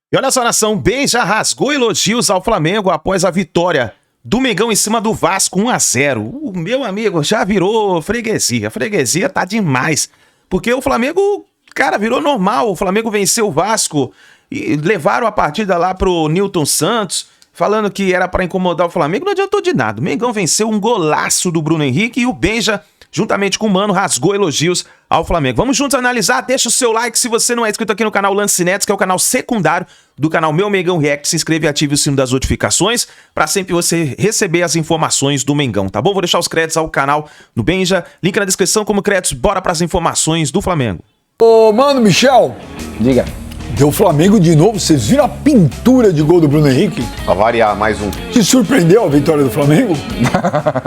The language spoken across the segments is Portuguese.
E olha só, nação, Benja rasgou elogios ao Flamengo após a vitória do Mengão em cima do Vasco 1-0. O meu amigo já virou freguesia. A freguesia tá demais. Porque o Flamengo, cara, virou normal. O Flamengo venceu o Vasco e levaram a partida lá pro Nilton Santos, falando que era pra incomodar o Flamengo. Não adiantou de nada. O Mengão venceu um golaço do Bruno Henrique e o Benja, juntamente com o Mano, rasgou elogios ao Flamengo. Vamos juntos analisar, deixa o seu like se você não é inscrito aqui no canal Lance Netos, que é o canal secundário do canal Meu Mengão React. Se inscreve e ative o sino das notificações para sempre você receber as informações do Mengão, tá bom? Vou deixar os créditos ao canal do Benja, link na descrição como créditos. Bora para as informações do Flamengo. Ô, mano, Michel. Diga. Deu Flamengo de novo, vocês viram a pintura de gol do Bruno Henrique? Pra variar, mais um. Te surpreendeu a vitória do Flamengo?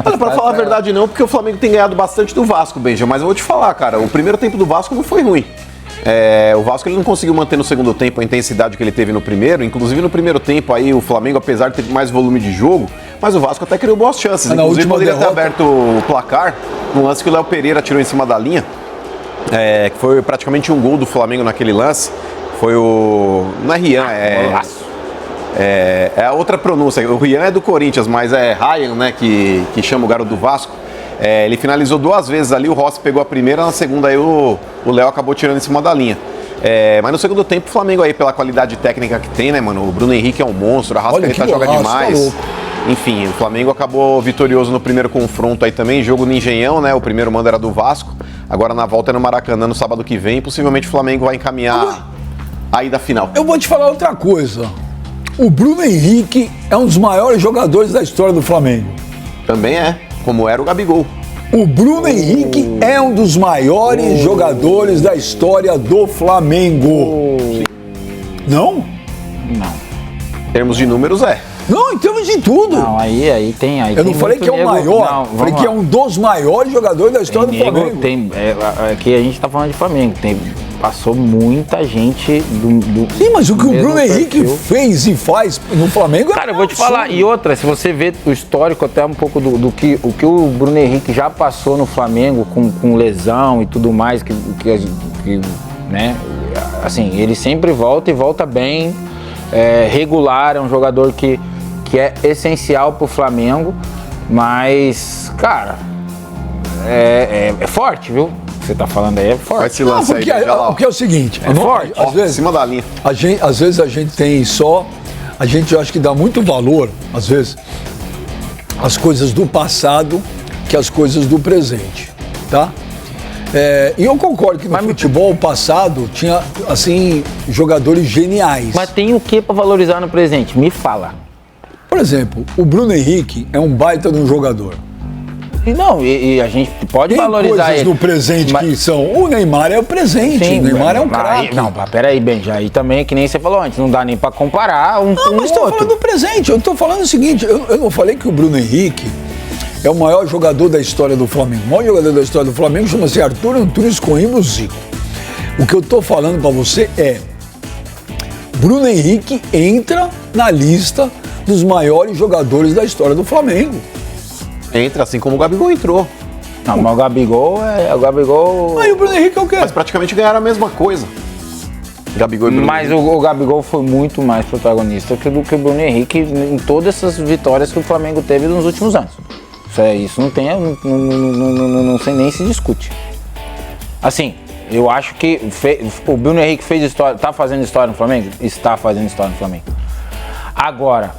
Olha, pra falar a verdade não, porque o Flamengo tem ganhado bastante do Vasco, Benja, mas eu vou te falar, cara, o primeiro tempo do Vasco não foi ruim. O Vasco ele não conseguiu manter no segundo tempo a intensidade que ele teve no primeiro, inclusive no primeiro tempo aí o Flamengo, apesar de ter mais volume de jogo, mas o Vasco até criou boas chances, inclusive poderia ter aberto o placar, num lance que o Léo Pereira tirou em cima da linha, que foi praticamente um gol do Flamengo naquele lance. Foi o... Não é Rian, é a outra pronúncia. O Rian é do Corinthians, mas é Ryan, né, que chama o garoto do Vasco. Ele finalizou duas vezes ali, o Rossi pegou a primeira, na segunda aí o Léo acabou tirando em cima da linha. Mas no segundo tempo o Flamengo aí, pela qualidade técnica que tem, né, mano? O Bruno Henrique é um monstro, a Arrascaeta joga demais. Tá, enfim, o Flamengo acabou vitorioso no primeiro confronto aí também, jogo no Engenhão, né? O primeiro mando era do Vasco. Agora na volta é no Maracanã no sábado que vem. Possivelmente o Flamengo vai encaminhar aí da final. Eu vou te falar outra coisa. O Bruno Henrique é um dos maiores jogadores da história do Flamengo. Também é, como era o Gabigol. O Bruno Henrique é um dos maiores jogadores da história do Flamengo. Não? Não. Em termos de números, é. Não, em termos de tudo. Não, aí tem. Eu não falei que é o maior, falei que é um dos maiores jogadores da história do Flamengo. Aqui a gente tá falando de Flamengo. Passou muita gente do Sim, mas o que o Bruno Henrique fez e faz no Flamengo... Cara, eu vou te falar. E outra, se você vê o histórico até um pouco do que o Bruno Henrique já passou no Flamengo com lesão e tudo mais, que né? Assim, ele sempre volta e volta bem, regular, é um jogador que é essencial pro Flamengo, mas, cara, é forte, viu? Você tá falando aí, é forte. Vai se lançar aí, porque é o seguinte, é forte. Às vezes, cima da linha. Às vezes a gente tem só, a gente acha que dá muito valor, às vezes, às coisas do passado que às coisas do presente, tá? E eu concordo que no futebol passado tinha, assim, jogadores geniais. Mas tem o que pra valorizar no presente? Me fala. Por exemplo, o Bruno Henrique é um baita de um jogador. Não, e a gente pode tem valorizar coisas ele. no presente que são... O Neymar é o presente, Sim, o Neymar é um craque. Não, peraí, Benja, aí também, que nem você falou antes, não dá nem pra comparar um com o outro. Não, mas tô falando do presente, eu tô falando o seguinte, eu não falei que o Bruno Henrique é o maior jogador da história do Flamengo. O maior jogador da história do Flamengo chama-se Arthur Antunes Coimbra Zico. O que eu tô falando pra você é... Bruno Henrique entra na lista dos maiores jogadores da história do Flamengo. Entra, assim como o Gabigol entrou. Não, mas o Gabigol... Aí o Bruno Henrique é o quê? Mas praticamente ganharam a mesma coisa. Gabigol e Bruno Mas o Gabigol foi muito mais protagonista do que o Bruno Henrique em todas essas vitórias que o Flamengo teve nos últimos anos. Isso não tem... Não sei nem se discute. Assim, eu acho que o Bruno Henrique fez história... Tá fazendo história no Flamengo? Está fazendo história no Flamengo. Agora...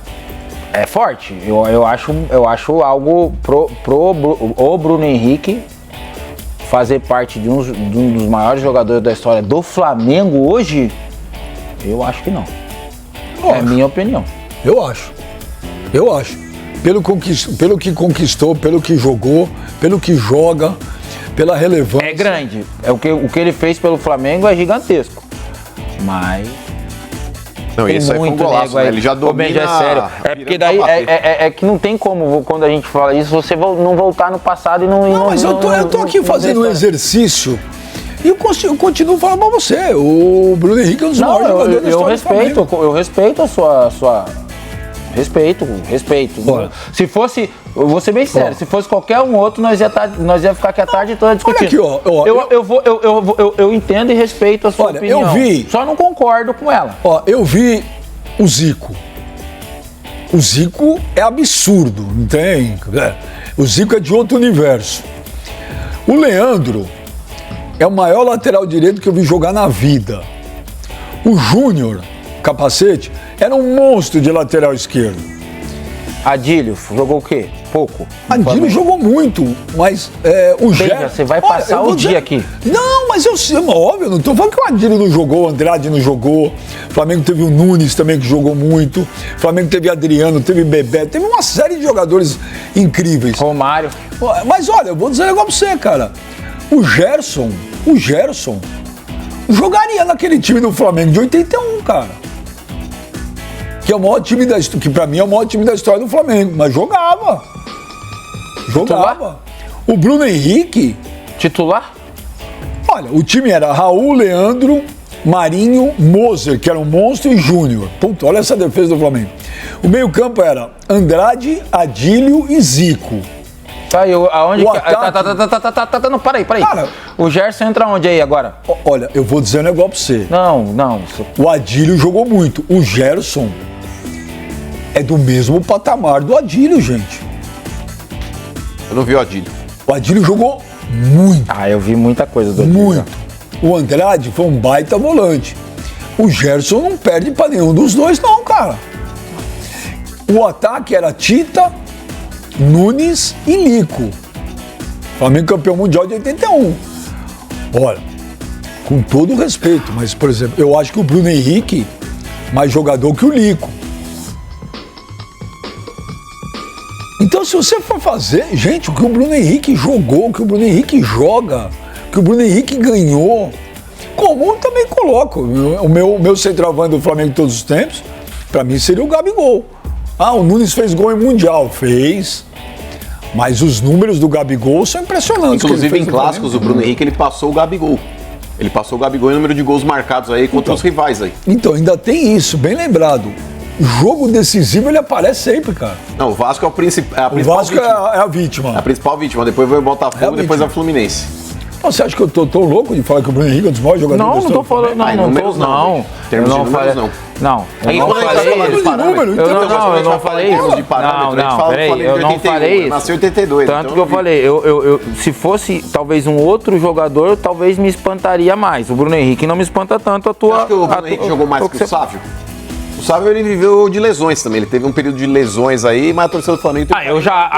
É forte, eu acho algo o Bruno Henrique fazer parte de um dos maiores jogadores da história do Flamengo hoje, eu acho que não. É minha opinião. Eu acho. Pelo que conquistou, pelo que jogou, pelo que joga, pela relevância. É grande, o que ele fez pelo Flamengo é gigantesco, mas... Não, isso aí foi um golaço, né? Ele já domina... É sério. Porque daí é que não tem como, quando a gente fala isso, você não voltar no passado e não... Não, mas eu tô aqui fazendo um exercício e eu continuo falando pra você, o Bruno Henrique é um dos maiores jogadores da história do Flamengo. Eu respeito a sua Respeito. Olha. Se fosse, eu vou ser bem sério, se fosse qualquer um outro, nós ia ficar aqui a tarde toda discutindo. Olha aqui, eu entendo e respeito a sua opinião. Eu vi. Só não concordo com ela. Eu vi o Zico. O Zico é absurdo, não tem? O Zico é de outro universo. O Leandro é o maior lateral direito que eu vi jogar na vida. O Júnior, capacete, era um monstro de lateral esquerdo. Adílio, jogou o quê? Pouco. Adílio jogou muito, mas o Gerson... Você vai passar o dia aqui. Não, mas eu sei, óbvio, não tô falando que o Adílio não jogou, o Andrade não jogou, o Flamengo teve o Nunes também que jogou muito, o Flamengo teve Adriano, teve Bebeto, teve uma série de jogadores incríveis. Romário. Mas olha, eu vou dizer um negócio pra você, cara. O Gerson jogaria naquele time do Flamengo de 81, cara. Que é o maior time que pra mim é o maior time da história do Flamengo, mas jogava. Jogava. O Bruno Henrique... Titular? Olha, o time era Raul, Leandro, Marinho, Moser, que era um monstro, e Júnior. Puta, olha essa defesa do Flamengo. O meio-campo era Andrade, Adílio e Zico. Tá, aonde O que... ataque... Não, para aí. Cara, o Gerson entra onde aí agora? Olha, eu vou dizer um negócio pra você. Não. O Adílio jogou muito. O Gerson é do mesmo patamar do Adílio, gente. Eu não vi o Adílio. O Adílio jogou muito. Eu vi muita coisa do Adílio. Muito. O Andrade foi um baita volante. O Gerson não perde pra nenhum dos dois, não, cara. O ataque era Tita, Nunes e Lico. Flamengo campeão mundial de 81. Olha, com todo o respeito, mas, por exemplo, eu acho que o Bruno Henrique mais jogador que o Lico. Então, se você for fazer, gente, o que o Bruno Henrique jogou, o que o Bruno Henrique joga, o que o Bruno Henrique ganhou, como eu também coloco. O meu centroavante do Flamengo de todos os tempos, pra mim seria o Gabigol. O Nunes fez gol em Mundial, fez. Mas os números do Gabigol são impressionantes. Inclusive em clássicos, o Bruno Henrique ele passou o Gabigol. Ele passou o Gabigol em número de gols marcados aí contra os rivais aí. Então, ainda tem isso, bem lembrado. Jogo decisivo ele aparece sempre, cara. Não, o Vasco é a principal vítima. O Vasco é a vítima. É a principal vítima. Depois vai o Botafogo, depois a Fluminense. Então, você acha que eu tô tão louco de falar que o Bruno Henrique é um dos maiores jogadores? Não tô falando. Não. Termos de números, não. Não. Aí quando a gente tá falando de parâmetro, eu não falei isso. De parâmetro, Não, peraí, eu não falei isso. Nasceu em 82. Tanto então que eu falei, se fosse talvez um outro jogador, talvez me espantaria mais. O Bruno Henrique não me espanta tanto a tua... Acho que o Bruno Henrique jogou mais que o Sávio? O Sávio, ele viveu de lesões também. Ele teve um período de lesões aí, mas a torcida do Flamengo...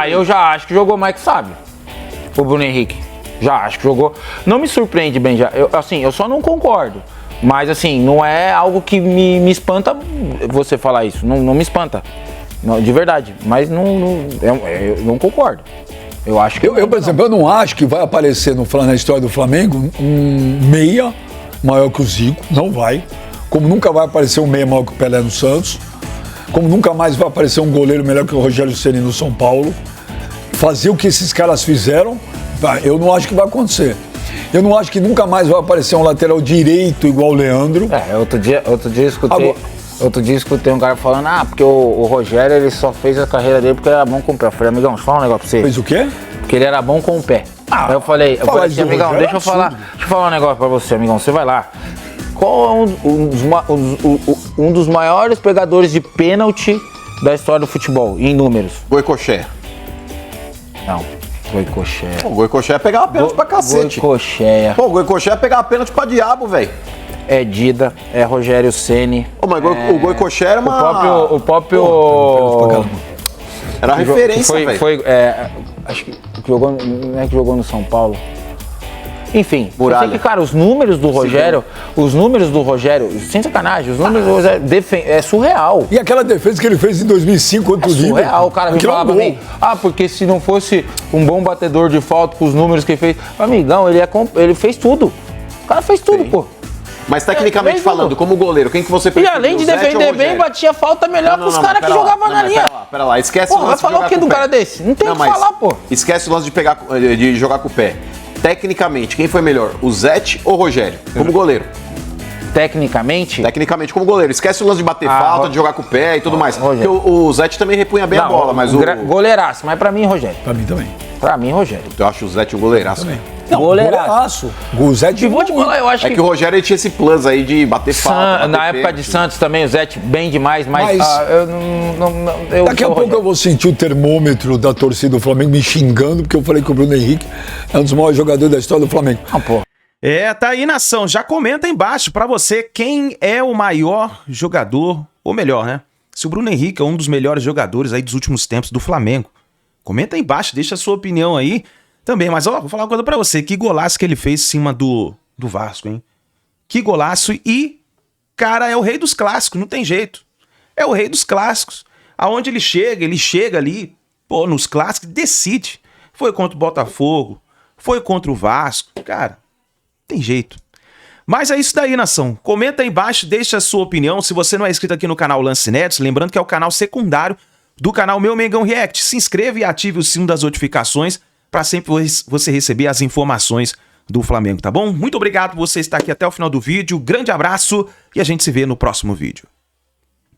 eu já acho que jogou mais que o Sávio. O Bruno Henrique. Já acho que jogou. Não me surpreende bem já. Eu só não concordo. Mas assim, não é algo que me espanta você falar isso. Não me espanta. Não, de verdade. Mas eu não concordo. Eu acho que. Por exemplo, eu não acho que vai aparecer na história do Flamengo um meia maior que o Zico. Não vai. Como nunca vai aparecer um meia maior que o Pelé no Santos. Como nunca mais vai aparecer um goleiro melhor que o Rogério Ceni no São Paulo. Fazer o que esses caras fizeram. Eu não acho que vai acontecer. Eu não acho que nunca mais vai aparecer um lateral direito igual o Leandro. Outro dia eu escutei um cara falando, porque o Rogério ele só fez a carreira dele porque ele era bom com o pé. Eu falei, amigão, deixa eu falar um negócio pra você. Fez o quê? Porque ele era bom com o pé. Aí eu falei assim, amigão, deixa eu falar um negócio pra você, amigão. Você vai lá. Qual é um dos maiores pegadores de pênalti da história do futebol, em números? Goicoechea. Não. Goicoechea. O Goicoechea pegava pênalti pra cacete. Goicoechea. O Goicoechea pegava pênalti pra diabo, velho. É Dida, é Rogério Ceni. Mas o Goicoechea era uma... O próprio... Era a referência, velho. Acho que jogou... Não é que jogou no São Paulo. Enfim, eu sei que, cara, os números do Rogério, sem sacanagem, os números do Rogério é surreal. E aquela defesa que ele fez em 2005 contra o River? Surreal, o cara me falava pra mim, porque se não fosse um bom batedor de falta com os números que ele fez, amigão, ele fez tudo. O cara fez tudo, pô. Mas tecnicamente falando, como goleiro, quem que você prefere? E além de defender bem, batia falta melhor que os caras que jogavam na linha. Pera lá, esquece o lance de jogar com o pé. Vai falar o que de um cara desse? Não tem o que falar, pô. Esquece o lance de jogar com o pé. Tecnicamente, quem foi melhor, o Zete ou o Rogério, como goleiro? tecnicamente... Tecnicamente como goleiro. Esquece o lance de bater falta, de jogar com o pé e tudo mais. Porque Rogério. o Zete também repunha bem a bola, mas o... Goleiraço, mas pra mim, Rogério. Pra mim também. Pra mim, Rogério. Eu acho o Zete um goleiraço. Não, Goleiraço. O Zé de E vou te falar, eu acho É que o Rogério ele tinha esse plus aí de bater falta. Na época de Santos também, o Zete bem demais, mas eu não... Daqui a pouco eu vou sentir o termômetro da torcida do Flamengo me xingando, porque eu falei que o Bruno Henrique é um dos maiores jogadores da história do Flamengo. Não, pô. Tá aí, nação. Já comenta aí embaixo pra você quem é o maior jogador, ou melhor, né? Se o Bruno Henrique é um dos melhores jogadores aí dos últimos tempos do Flamengo. Comenta aí embaixo, deixa a sua opinião aí também. Mas, ó, vou falar uma coisa pra você. Que golaço que ele fez em cima do Vasco, hein? Que golaço. E, cara, é o rei dos clássicos, não tem jeito. É o rei dos clássicos. Aonde ele chega ali, pô, nos clássicos, decide. Foi contra o Botafogo, foi contra o Vasco. Cara, tem jeito. Mas é isso daí, nação. Comenta aí embaixo, deixa a sua opinião. Se você não é inscrito aqui no canal Lance Netos, lembrando que é o canal secundário do canal Meu Mengão React. Se inscreva e ative o sino das notificações para sempre você receber as informações do Flamengo, tá bom? Muito obrigado por você estar aqui até o final do vídeo. Grande abraço e a gente se vê no próximo vídeo.